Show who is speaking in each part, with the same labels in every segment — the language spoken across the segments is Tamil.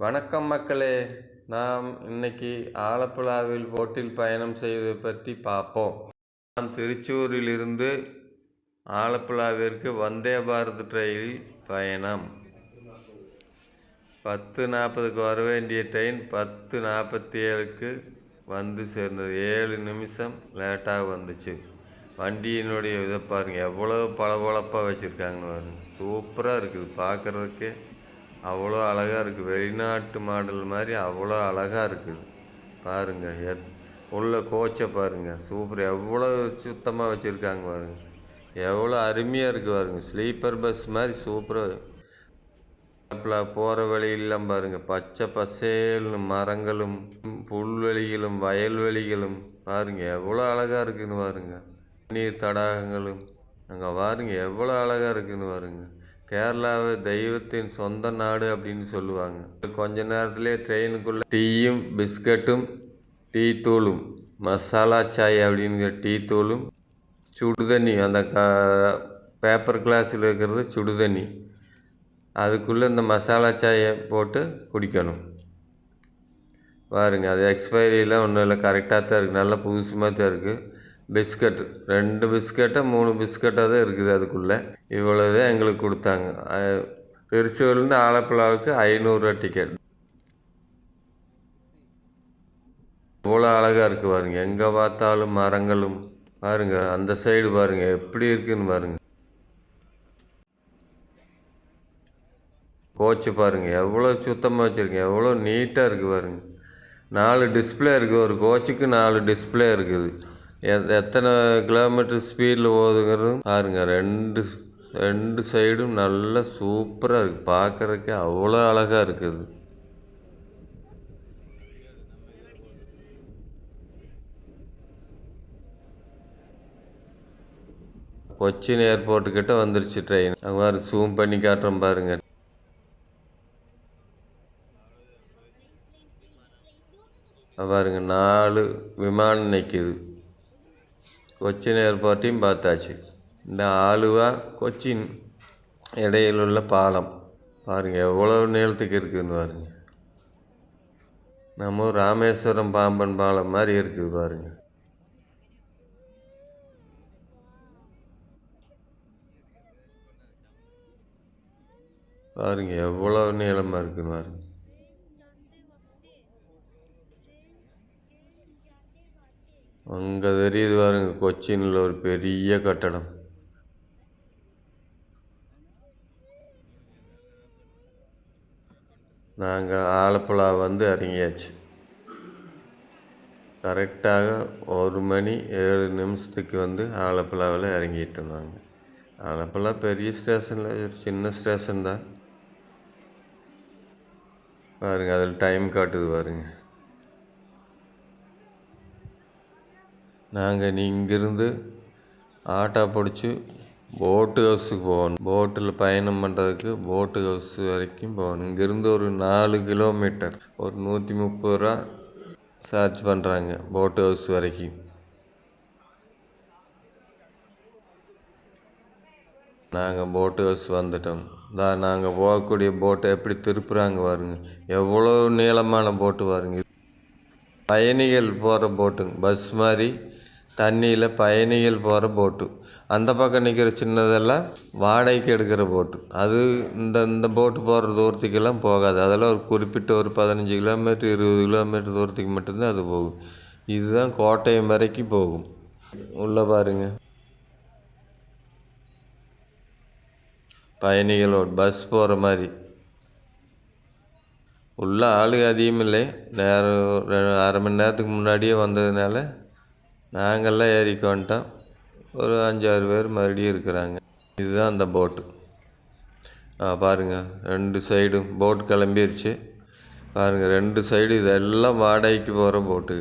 Speaker 1: வணக்கம் மக்களே. நாம் இன்னைக்கு ஆலப்புழாவில் போட்டில் பயணம் செய்வதை பற்றி பார்ப்போம். நாம் திருச்சூரிலிருந்து ஆலப்புழாவிற்கு வந்தே பாரத் ரயிலில் பயணம். 10:40க்கு வர வேண்டிய ட்ரெயின் 10:47க்கு வந்து சேர்ந்தது. 7 நிமிஷம் லேட்டாக வந்துச்சு. வண்டியினுடைய இதை பாருங்கள், எவ்வளோ பளபளப்பாக வச்சுருக்காங்கன்னு பாருங்கள். சூப்பராக இருக்குது பார்க்குறதுக்கே. அவ்வளோ அழகாக இருக்குது. வெளிநாட்டு மாடல் மாதிரி அவ்வளோ அழகாக இருக்குது பாருங்கள். உள்ள கோச்சை பாருங்கள், சூப்பர். எவ்வளோ சுத்தமாக வச்சுருக்காங்க பாருங்கள். எவ்வளோ அருமையாக இருக்குது பாருங்கள். ஸ்லீப்பர் பஸ் மாதிரி சூப்பராக. போகிற வழியெல்லாம் பாருங்கள், பச்சை பசேல்னு மரங்களும் புல்வெளிகளும் வயல்வெளிகளும் பாருங்கள், எவ்வளோ அழகாக இருக்குதுன்னு பாருங்கள். நீர் தடாகங்களும் அங்கே பாருங்கள், எவ்வளோ அழகாக இருக்குதுன்னு பாருங்கள். கேரளாவை தெய்வத்தின் சொந்த நாடு அப்படின்னு சொல்லுவாங்க. கொஞ்ச நேரத்துலேயே ட்ரெயினுக்குள்ளே டீயும் பிஸ்கட்டும் டீ தூளும் மசாலா சாய் அப்படிங்கிற டீ தூளும் சுடுதண்ணி, அந்த பேப்பர் கிளாஸில் இருக்கிறது சுடுதண்ணி, அதுக்குள்ளே இந்த மசாலா சாயை போட்டு குடிக்கணும் பாருங்கள். அது எக்ஸ்பைரிலாம் ஒன்றும் இல்லை, கரெக்டாக தான் இருக்குது, நல்லா புதுசுமாக தான் இருக்குது. பிஸ்கட் 2 பிஸ்கட்டோ 3 பிஸ்கட்டாக தான் இருக்குது அதுக்குள்ளே. இவ்வளோ தான் எங்களுக்கு கொடுத்தாங்க. திருச்சூர்லேருந்து ஆலப்புழாவுக்கு 500 டிக்கெட். இவ்வளோ அழகாக இருக்குது பாருங்கள். எங்கே பார்த்தாலும் மரங்களும் பாருங்கள். அந்த சைடு பாருங்கள் எப்படி இருக்குதுன்னு பாருங்கள். கோச்சு பாருங்கள், எவ்வளோ சுத்தமாக வச்சுருக்கேன், எவ்வளோ நீட்டாக இருக்குது பாருங்கள். 4 டிஸ்பிளே இருக்குது. ஒரு கோச்சுக்கு 4 டிஸ்பிளே இருக்குது. எத்தனை கிலோமீட்டர் ஸ்பீடில் ஓதுங்கிறதும் பாருங்கள். ரெண்டு சைடும் நல்லா சூப்பராக இருக்குது. பார்க்குறதுக்கே அவ்வளோ அழகாக இருக்குது. கொச்சின் ஏர்போர்ட்டுக்கிட்ட வந்துருச்சு ட்ரெயின். அங்கே மாதிரி ஜூம் பண்ணி காட்டுறோம் பாருங்கள். பாருங்க, 4 விமானம் நிற்கிது. கொச்சின் ஏர்போர்ட்டையும் பார்த்தாச்சு. இந்த ஆலுவா கொச்சின் இடையில் உள்ள பாலம் பாருங்கள், எவ்வளோ நீளத்துக்கு இருக்குதுன்னு பாருங்கள். நம்ம ராமேஸ்வரம் பாம்பன் பாலம் மாதிரி இருக்குது பாருங்கள். பாருங்கள், எவ்வளோ நீளமாக இருக்குதுன்னு பாருங்கள். அங்கே தெரியுது பாருங்க, கொச்சினில் ஒரு பெரிய கட்டடம். நாங்கள் ஆலப்புழா வந்து இறங்கியாச்சு. கரெக்டாக 1 மணி 7 நிமிஷத்துக்கு வந்து ஆலப்புழாவில் இறங்கிட்டோம் நாங்கள். ஆலப்புழா பெரிய ஸ்டேஷனில் சின்ன ஸ்டேஷன் தான் பாருங்கள். அதில் டைம் காட்டுது பாருங்கள். நாங்கள் இங்கிருந்து ஆட்டோ பிடிச்சி போட்டு ஹவுஸுக்கு போகணும். போட்டில் பயணம் பண்ணுறதுக்கு போட்டு ஹவுஸ் வரைக்கும் போகணும். இங்கேருந்து ஒரு 4 கிலோமீட்டர், ஒரு 130 ரூபா சார்ஜ் பண்ணுறாங்க போட்டு ஹவுஸ் வரைக்கும். நாங்கள் போட்டு ஹவுஸ் வந்துட்டோம். நாங்கள் போகக்கூடிய போட்டை எப்படி திருப்புறாங்க பாருங்க. எவ்வளோ நீளமான போட்டு பாருங்க. பயணிகள் போகிற போட்டுங்க, பஸ் மாதிரி தண்ணியில் பயணிகள் போகிற போட்டு. அந்த பக்கம் நிற்கிற சின்னதெல்லாம் வாடகைக்கு எடுக்கிற போட்டு. அது இந்த போட்டு போகிற தூரத்துக்கெல்லாம் போகாது. அதெல்லாம் ஒரு குறிப்பிட்ட ஒரு 15 கிலோமீட்டர் 20 கிலோமீட்டர் தூரத்துக்கு மட்டும்தான் அது போகும். இதுதான் கோட்டயம் வரைக்கும் போகும். உள்ளே பாருங்க, பயணிகளோட பஸ் போகிற மாதிரி. உள்ள ஆளு அதிகம் இல்லை. நேரம் அரை மணி நேரத்துக்கு முன்னாடியே வந்ததுனால நாங்கள்லாம் ஏறிக்கொண்டோம். ஒரு 5-6 பேர் மறுபடியும் இருக்கிறாங்க. இதுதான் அந்த போட்டு. பாருங்கள், 2 சைடும் போட் கிளம்பிருச்சு பாருங்கள். 2 சைடு இதெல்லாம் வாடகைக்கு போகிற போட்டு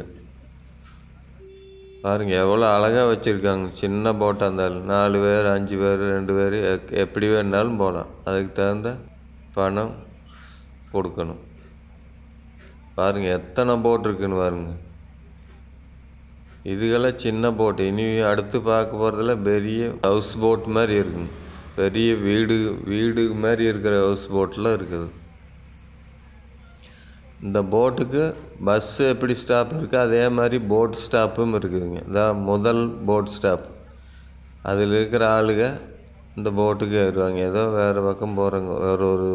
Speaker 1: பாருங்கள். எவ்வளோ அழகாக வச்சுருக்காங்க. சின்ன போட்டாக இருந்தாலும் 4 பேர் 5 பேர் 2 பேர் எப்படி வேணுனாலும் போகலாம். அதுக்கு தகுந்த பணம் கொடுக்கணும். பாருங்கள், எத்தனை போட் இருக்குன்னு பாருங்கள். இதுக்கெல்லாம் சின்ன போட்டு. இனி அடுத்து பார்க்க போகிறதுல பெரிய ஹவுஸ் போட் மாதிரி இருக்குங்க. பெரிய வீடு மாதிரி இருக்கிற ஹவுஸ் போட்டெலாம் இருக்குது. இந்த போட்டுக்கு பஸ்ஸு எப்படி ஸ்டாப் இருக்குது அதே மாதிரி போட் ஸ்டாப்பும் இருக்குதுங்க. இதான் முதல் போட் ஸ்டாப். அதில் இருக்கிற ஆளுங்க இந்த போட்டுக்கு ஏறுவாங்க. ஏதோ வேறு பக்கம் போகிறவங்க, வேறு ஒரு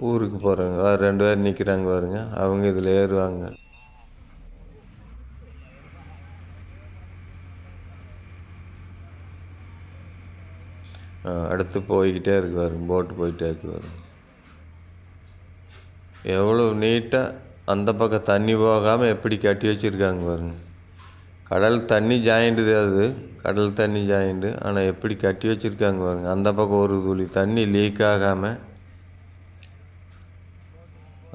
Speaker 1: ஊருக்கு போகிறவங்க, வேறு 2 பேர் நிற்கிறாங்க பாருங்க, அவங்க இதில் ஏறுவாங்க. அடுத்து போய்கிட்டே இருக்கு பாருங்க, போட்டு போயிட்டே இருக்கு பாருங்க. எவ்வளோ நீட்டாக அந்த பக்கம் தண்ணி போகாமல் எப்படி கட்டி வச்சுருக்காங்க பாருங்க. கடல் தண்ணி ஜாயிண்ட்டு தான் அது, கடல் தண்ணி ஜாயிண்ட்டு. ஆனால் எப்படி கட்டி வச்சுருக்காங்க பாருங்க. அந்த பக்கம் ஒரு துளி தண்ணி லீக் ஆகாமல்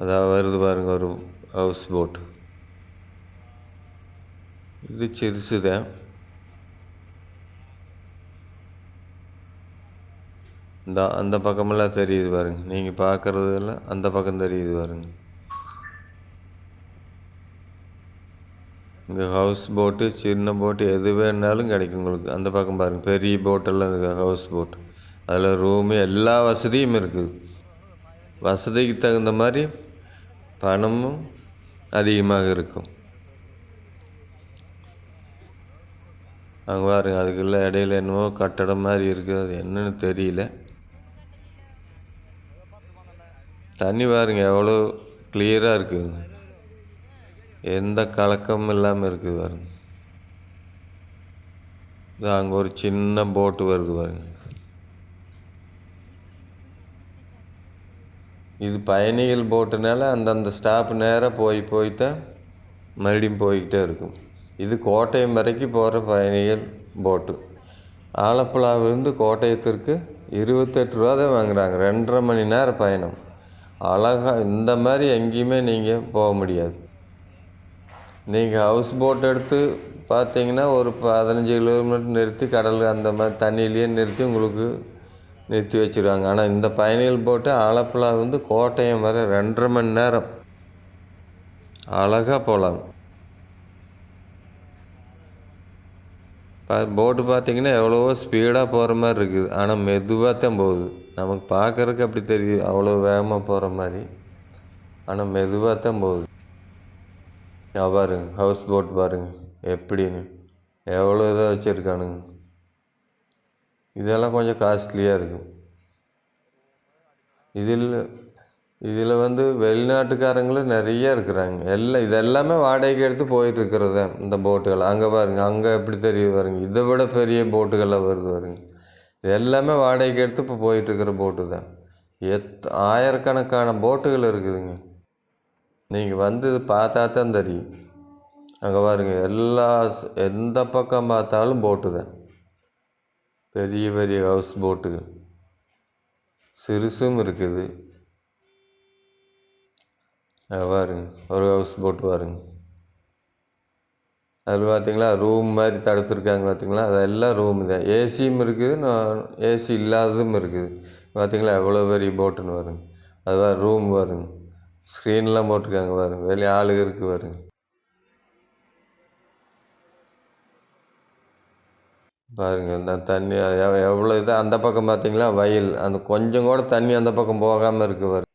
Speaker 1: அதாவது வருது பாருங்க ஒரு ஹவுஸ் போட். இது சிறுசு தான். அந்த பக்கமெல்லாம் தெரியுது பாருங்க, நீங்கள் பார்க்குறதெல்லாம் அந்த பக்கம் தெரியுது பாருங்க. இங்கே ஹவுஸ் போட்டு, சின்ன போட்டு எது வேணாலும் கிடைக்கும் உங்களுக்கு. அந்த பக்கம் பாருங்கள், பெரிய போட்டெல்லாம் இருக்குது, ஹவுஸ் போட். அதில் ரூமு எல்லா வசதியும் இருக்குது. வசதிக்கு தகுந்த மாதிரி பணமும் அதிகமாக இருக்கும். அங்கே பாருங்க, அதுக்குள்ள இடையில என்னவோ கட்டடம் மாதிரி இருக்குது, அது என்னன்னு தெரியல. தண்ணி பாருங்க எவ்வளோ கிளியராக இருக்குது, எந்த கலக்கமும் இல்லாமல் இருக்குது பாருங்க. அங்கே ஒரு சின்ன போட்டு வருது பாருங்க. இது பயணிகள் போட்டுனால அந்தந்த ஸ்டாப் நேராக போய் தான் மறுபடியும் போய்கிட்டே இருக்கும். இது கோட்டயம் வரைக்கும் போகிற பயணிகள் போட்டு. ஆலப்புழாவிலிருந்து கோட்டயத்திற்கு 28 ரூபா தான் வாங்குகிறாங்க. 2.5 மணி நேரம் பயணம். அழகாக இந்த மாதிரி எங்கேயுமே நீங்கள் போக முடியாது. நீங்கள் ஹவுஸ் போட் எடுத்து பார்த்தீங்கன்னா ஒரு 15 கிலோமீட்டர் நிறுத்தி கடல் அந்த மாதிரி தண்ணியிலேயே நிறுத்தி உங்களுக்கு நிறுத்தி வச்சுருவாங்க. ஆனால் இந்த பயணிகள் போட்டு ஆலப்புழாவிலிருந்து கோட்டயம் வர 2.5 மணி நேரம் அழகாக போகலாம். போட்டு பார்த்தீங்கன்னா எவ்வளவோ ஸ்பீடாக போகிற மாதிரி இருக்குது, ஆனால் மெதுவாக தான் போகுது. நமக்கு பார்க்குறதுக்கு அப்படி தெரியுது அவ்வளோ வேகமாக போகிற மாதிரி, ஆனால் மெதுவாக தான் போகுது. பாருங்க ஹவுஸ் போட் பாருங்க எப்படின்னு, எவ்வளோ இதாக வச்சுருக்கானுங்க. இதெல்லாம் கொஞ்சம் காஸ்ட்லியாக இருக்கும். இதில் வந்து வெளிநாட்டுக்காரங்களும் நிறைய இருக்கிறாங்க. இதெல்லாமே வாடகைக்கு எடுத்து போயிட்டுருக்கிறது தான் இந்த போட்டுகள். அங்கே பாருங்கள், அங்கே எப்படி தெரியுது பாருங்கள், இதை விட பெரிய போட்டுகள்லாம் வருது பாருங்க. இது எல்லாமே வாடகைக்கு எடுத்து இப்போ போயிட்டுருக்கிற போட்டு தான். ஆயிரக்கணக்கான போட்டுகள் இருக்குதுங்க. நீங்கள் வந்து இது பார்த்தா தான் தெரியும். அங்கே பாருங்கள், எந்த பக்கம் பார்த்தாலும் போட்டு தான், பெரிய பெரிய ஹவுஸ் போட்டுகள். சிறுசும் இருக்குது. பாருங்க ஒரு ஹவுஸ் போட்டு பாருங்க. அதில் பார்த்தீங்களா ரூம் மாதிரி தடுத்துருக்காங்க பார்த்தீங்களா, அதெல்லாம் ரூமு தான். ஏசியும் இருக்குது, ஏசி இல்லாததும் இருக்குது. பார்த்தீங்களா எவ்வளோ பெரிய போட்டுன்னு பாருங்க. அதுதான் ரூம் பாருங்க, ஸ்க்ரீன்லாம் போட்டிருக்காங்க பாருங்க, வெளியே ஆளுங்க இருக்குது பாருங்க. பாருங்க இந்த தண்ணி எவ்வளோ இதாக அந்த பக்கம் பார்த்தீங்களா வயல், அந்த கொஞ்சம் கூட தண்ணி அந்த பக்கம் போகாமல் இருக்குது பாருங்க.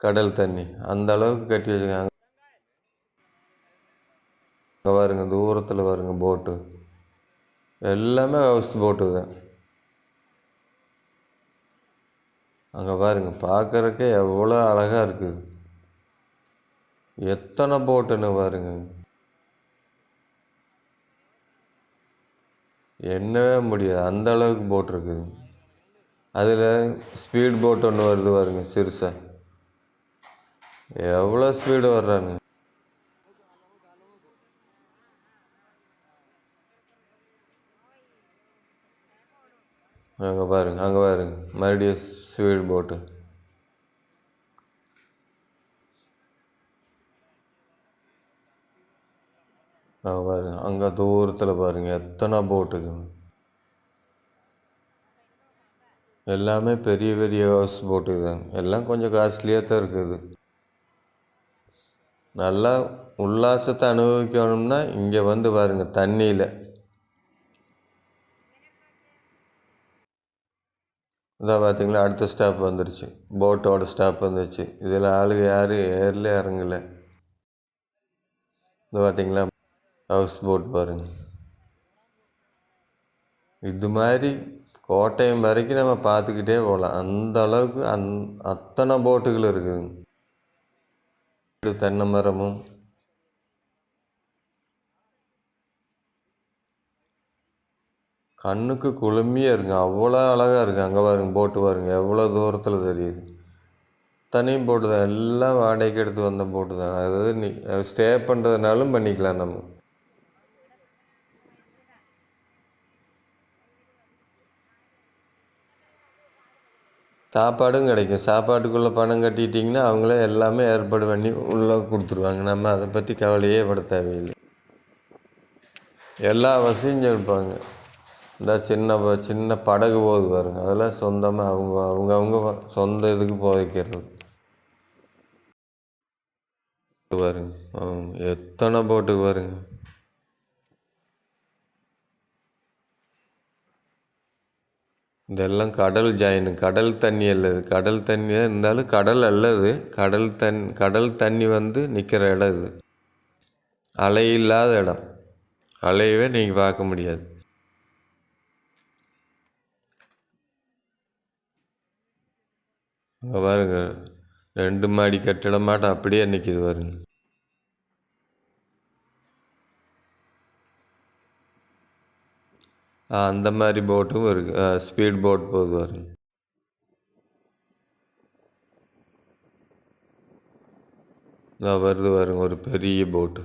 Speaker 1: கடல் தண்ணி அந்த அளவுக்கு கட்டி வச்சுருக்காங்க. பாருங்க தூரத்தில் பாருங்க போட்டு, எல்லாமே ஹவுஸ் போட்டு தான். அங்கே பாருங்க பார்க்குறக்கே எவ்வளோ அழகாக இருக்குது. எத்தனை போட்டுன்னு பாருங்க, எண்ணவே முடியாது அந்த அளவுக்கு போட் இருக்குது. அதில் ஸ்பீட் போட் ஒன்று வருது பாருங்க சிறுசா, எவ்வளோ ஸ்பீடு வர்றாங்க. அங்கே பாருங்க மறுபடியும் ஸ்பீட் போட்டு. பாருங்க அங்கே தூரத்தில் பாருங்க எத்தனை போட்டுங்க, எல்லாமே பெரிய பெரிய ஹவுஸ் போட்டு தான். எல்லாம் கொஞ்சம் காஸ்ட்லியாக தான் இருக்குது. நல்லா உல்லாசத்தை அனுபவிக்கணும்னா இங்கே வந்து பாருங்க தண்ணியில் இதான் பார்த்தீங்களா, அடுத்த ஸ்டாப் வந்துருச்சு. போட்டோட ஸ்டாப் வந்துருச்சு. இதில் ஆளுங்க யாரும் ஏறல இறங்கல. இது பார்த்தீங்களா, ஹவுஸ் போட் பாருங்கள். இது மாதிரி கோட்டயம் வரைக்கும் நம்ம பார்த்துக்கிட்டே போகலாம். அந்த அளவுக்கு அத்தனை போட்டுகள் இருக்குதுங்க. தென்னை மரமும் கண்ணுக்கு குளுமையாக இருக்குங்க. அவ்வளோ அழகாக இருக்குது. அங்கே பாருங்க, போட்டு பாருங்க எவ்வளோ தூரத்தில் தெரியுது. தனியும் போட்டு தான், எல்லாம் வாடகைக்கு எடுத்து வந்த போட்டு தான். அதாவது நீ ஸ்டே பண்ணுறதுனாலும் பண்ணிக்கலாம் நம்ம. சாப்பாடும் கிடைக்கும். சாப்பாட்டுக்குள்ளே பணம் கட்டிட்டிங்கன்னா அவங்களே எல்லாமே ஏற்பாடு பண்ணி உள்ளே கொடுத்துருவாங்க. நம்ம அதை பற்றி கவலையே பட தேவையில்லை. எல்லா வசதியும் இருப்பாங்க. இந்த சின்ன படகு போகுது பாருங்க, அதெல்லாம் சொந்தமாக அவங்க சொந்த இதுக்கு போய்க்கிறது பாருங்க. எத்தனை போட்டுக்கு பாருங்க. இதெல்லாம் கடல் ஜாயின், கடல் தண்ணி அல்லது கடல் தண்ணியாக இருந்தாலும் கடல் அல்லது கடல் தண்ணி வந்து நிற்கிற இடம் இது. அலை இல்லாத இடம், அலையவே நீங்கள் பார்க்க முடியாது. அங்கே பாருங்க, 2 மாடி கட்டிடமாட்டம் அப்படியே நிற்கிது பாருங்க. அந்த மாதிரி போட்டும் இருக்குது. ஸ்பீட் போட் போகுது பாருங்க. வருது பாருங்க ஒரு பெரிய போட்டு,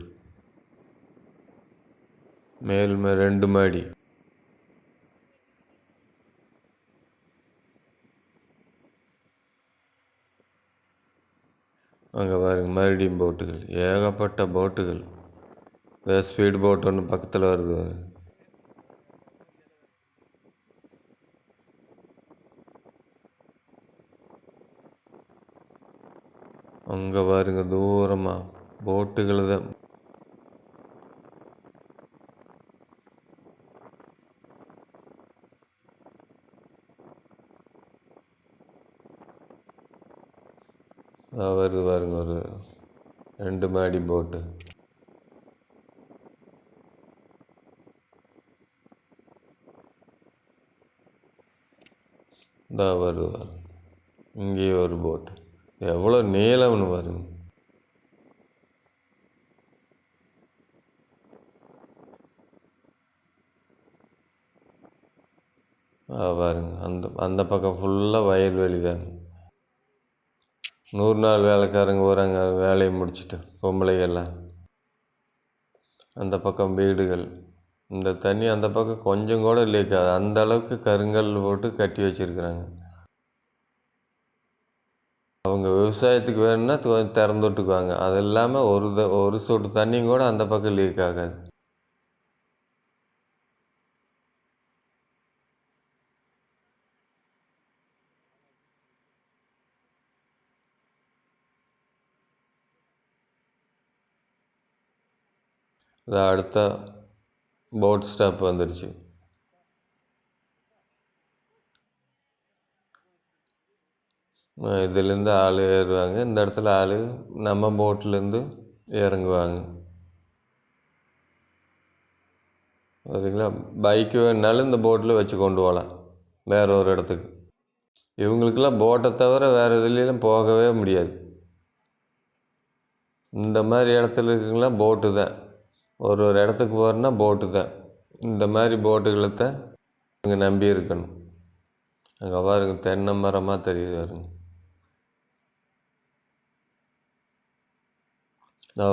Speaker 1: மேல் 2 மாடி. அங்கே பாருங்க மறுபடியும் போட்டுகள், ஏகப்பட்ட போட்டுகள். ஸ்பீட் போட் ஒன்று பக்கத்தில் வருது. அங்கே பாருங்க தூரமாக போட்டுகள் தான். வருது பாருங்க ஒரு 2 மாடி போட்டு. வருது இங்கேயே ஒரு போட்டு. எவ்வளோ நீளம்னு பாருங்க. பாருங்க அந்த பக்கம் ஃபுல்லாக வயல்வெளி தாங்க. 100 நாள் வேலைக்காரங்க வராங்க வேலையை முடிச்சுட்டு, பொம்பளைகள்லாம். அந்த பக்கம் வீடுகள். இந்த தண்ணி அந்த பக்கம் கொஞ்சம் கூட லீக் ஆகாது. அந்த அளவுக்கு கருங்கல் போட்டு கட்டி வச்சுருக்குறாங்க. அவங்க விவசாயத்துக்கு வேணும்னா திறந்து விட்டுக்குவாங்க. அது இல்லாமல் ஒரு சொட்டு தண்ணியும் கூட அந்த பக்கம் லீக் ஆகாது. அடுத்த போட் ஸ்டாப் வந்துருச்சு. இதுலேருந்து ஆள் ஏறுவாங்க. இந்த இடத்துல ஆள் நம்ம போட்லேருந்து இறங்குவாங்க. பார்த்தீங்களா, பைக்கு வேணுனாலும் இந்த போட்டில் வச்சு கொண்டு போகலாம் வேறு ஒரு இடத்துக்கு. இவங்களுக்கெல்லாம் போட்டை தவிர வேறு இதுலேயும் போகவே முடியாது. இந்த மாதிரி இடத்துல இருக்குங்களாம் போட்டு தான். ஒரு இடத்துக்கு போகிறோன்னா போட்டு தான். இந்த மாதிரி போட்டுகளை தான் இங்கே நம்பி இருக்கணும். அங்கே பாருங்க தென்னை மரமாக தெரியுது பாருங்க.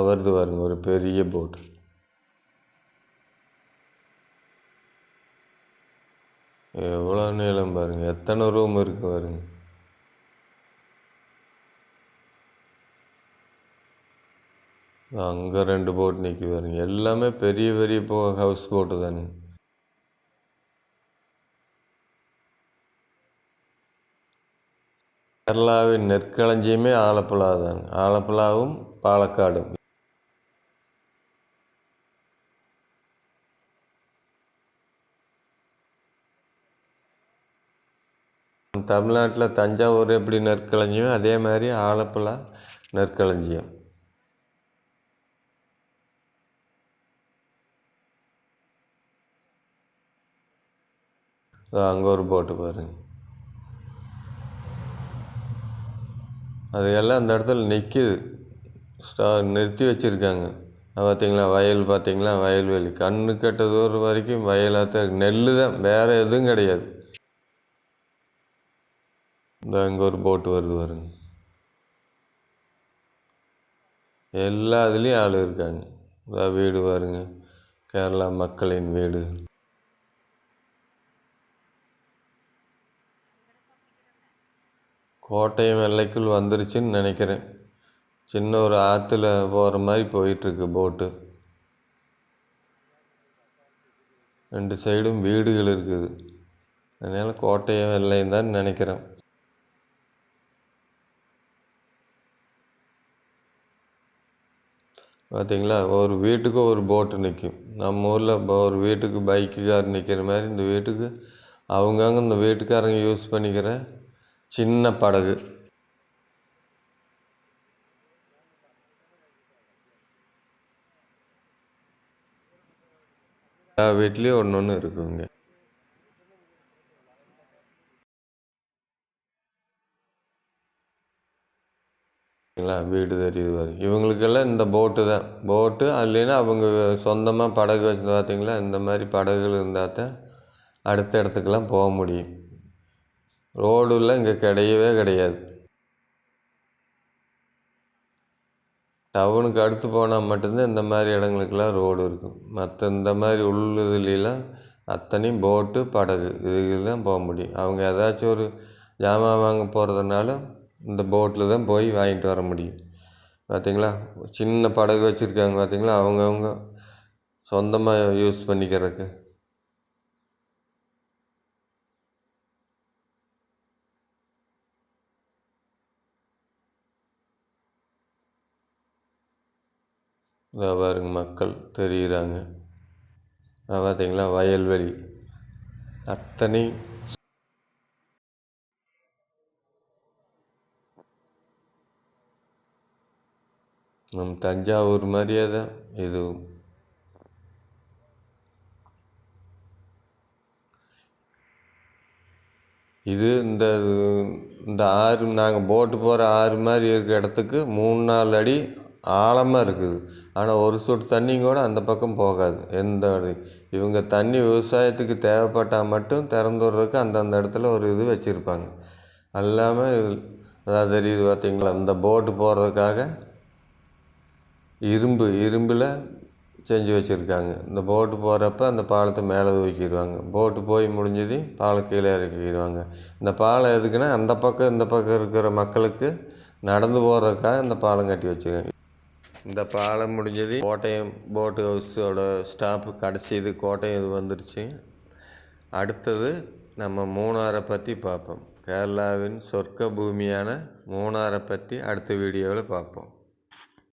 Speaker 1: வருது பாருங்க ஒரு பெரிய போட்டு. எவ்வளோ நீளம் பாருங்க, எத்தனை ரூம் இருக்கு பாருங்க. அங்கே 2 போட் நிற்கி பாருங்க. எல்லாமே பெரிய பெரிய ஹவுஸ் போட்டு தானே. கேரளாவின் நெற்களஞ்சியமே ஆலப்புழா தான். ஆலப்புழாவும் பாலக்காடும். தமிழ்நாட்டில் தஞ்சாவூர் எப்படி நெற்களஞ்சியம், அதே மாதிரி ஆலப்புழா நெற்களஞ்சியம். அங்கே ஒரு போட்டு பாருங்க. அது எல்லாம் அந்த இடத்துல நிற்கிது, நிறுத்தி வச்சுருக்காங்க. பார்த்தீங்களா, வயல் பார்த்தீங்களா, வயல்வெளி கண்ணு கெட்ட தூரம் வரைக்கும் வயலாக தான் இருக்குது. நெல் தான், வேறு எதுவும் கிடையாது. இந்த அங்கே ஒரு போட்டு வருது பாருங்க. எல்லா இதுலேயும் ஆள் இருக்காங்க. வீடு பாருங்க, கேரளா மக்களின் வீடு. கோட்டயம் எல்லைக்குள் வந்துருச்சுன்னு நினைக்கிறேன். சின்ன ஒரு ஆற்றுல போகிற மாதிரி போயிட்டுருக்கு போட்டு. 2 சைடும் வீடுகள் இருக்குது. அதனால் கோட்டயம் எல்லைன்னு தான் நினைக்கிறேன். பார்த்தீங்களா, ஒரு வீட்டுக்கு ஒரு போட்டு நிற்கும். நம்ம ஊரில் ஒரு வீட்டுக்கு பைக்குக்கார் நிற்கிற மாதிரி இந்த வீட்டுக்கு அவங்கவுங்க இந்த வீட்டுக்காரங்க யூஸ் பண்ணிக்கிற சின்ன படகு. எல்லா வீட்லேயும் ஒன்று ஒன்று இருக்குங்க. வீடு தெரியுது பாரு. இவங்களுக்கெல்லாம் இந்த போட்டு தான் போட்டு. இல்லைன்னா அவங்க சொந்தமாக படகு வச்சு பார்த்தீங்களா, இந்த மாதிரி படகுகள் இருந்தால் தான் அடுத்த இடத்துக்கெல்லாம் போக முடியும். ரோடுலாம் இங்கே கிடையவே கிடையாது. டவுனுக்கு அடுத்து போனால் மட்டும்தான் இந்த மாதிரி இடங்களுக்கெல்லாம் ரோடு இருக்கும். மற்ற இந்த மாதிரி உள்ளுதுலாம் அத்தனையும் போட்டு படகு இதுக்கு தான் போக முடியும். அவங்க ஏதாச்சும் ஒரு ஜாமான் வாங்க போகிறதுனால இந்த போட்டில் தான் போய் வாங்கிட்டு வர முடியும். பார்த்தீங்களா, சின்ன படகு வச்சுருக்காங்க பார்த்தீங்களா, அவங்கவுங்க சொந்தமாக யூஸ் பண்ணிக்கிறதுக்கு. இதை பாருங்க, மக்கள் தெரிகிறாங்க. பார்த்தீங்களா, வயல்வெளி அத்தனை நம் தஞ்சாவூர் மாதிரியே தான் இதுவும். இது இந்த ஆறு, நாங்கள் போட்டு போகிற ஆறு மாதிரி இருக்கிற இடத்துக்கு 3-4 அடி ஆழமாக இருக்குது. ஆனால் ஒரு சொட்டு தண்ணியும் கூட அந்த பக்கம் போகாது. இவங்க தண்ணி விவசாயத்துக்கு தேவைப்பட்டால் மட்டும் திறந்து விடுறதுக்கு அந்தந்த இடத்துல ஒரு இது வச்சுருப்பாங்க. எல்லாமே அதாவது தெரியுது பார்த்தீங்களா, இந்த போட்டு போகிறதுக்காக இரும்பில் செஞ்சு வச்சுருக்காங்க. இந்த போட்டு போகிறப்ப அந்த பாலத்தை மேலே தூக்கிடுவாங்க. போட்டு போய் முடிஞ்சது பாலம் கீழே இறக்கிடுவாங்க. இந்த பாலம் எதுக்குன்னா, அந்த பக்கம் இந்த பக்கம் இருக்கிற மக்களுக்கு நடந்து போகிறதுக்காக இந்த பாலம் கட்டி வச்சுருக்காங்க. இந்த பாலம் முடிஞ்சது கோட்டயம் போட்டு ஹவுஸோட ஸ்டாப்பு கடைசி இது கோட்டயம் இது வந்துருச்சு. அடுத்தது நம்ம மூணாரை பற்றி பார்ப்போம். கேரளாவின் சொர்க்க பூமியான மூணாரை பற்றி அடுத்த வீடியோவில் பார்ப்போம்.